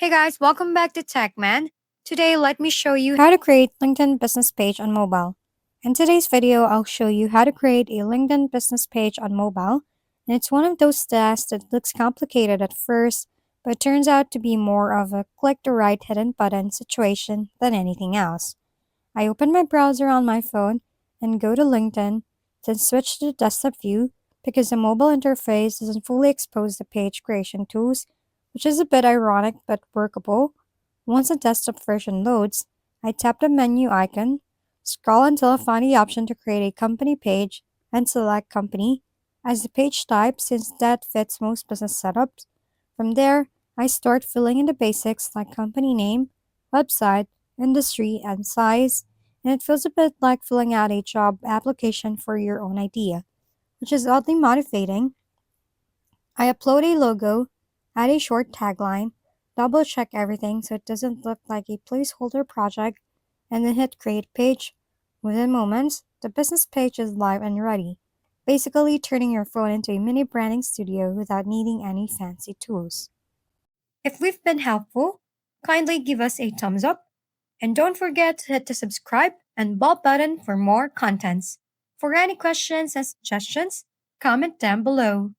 Hey guys, welcome back to TechMan. Today, let me show you how to create LinkedIn business page on mobile. In today's video, I'll show you how to create a LinkedIn business page on mobile. And it's one of those tasks that looks complicated at first, but turns out to be more of a click the right hidden button situation than anything else. I open my browser on my phone and go to LinkedIn, then switch to the desktop view because the mobile interface doesn't fully expose the page creation tools, which is a bit ironic but workable. Once the desktop version loads, I tap the menu icon, scroll until I find the option to create a company page, and select company as the page type since that fits most business setups. From there, I start filling in the basics like company name, website, industry, and size, and it feels a bit like filling out a job application for your own idea, which is oddly motivating. I upload a logo, add a short tagline, double check everything so it doesn't look like a placeholder project, and then hit create page. Within moments, the business page is live and ready, basically turning your phone into a mini branding studio without needing any fancy tools. If we've been helpful, kindly give us a thumbs up and don't forget to hit the subscribe and bell button for more contents. For any questions and suggestions, comment down below.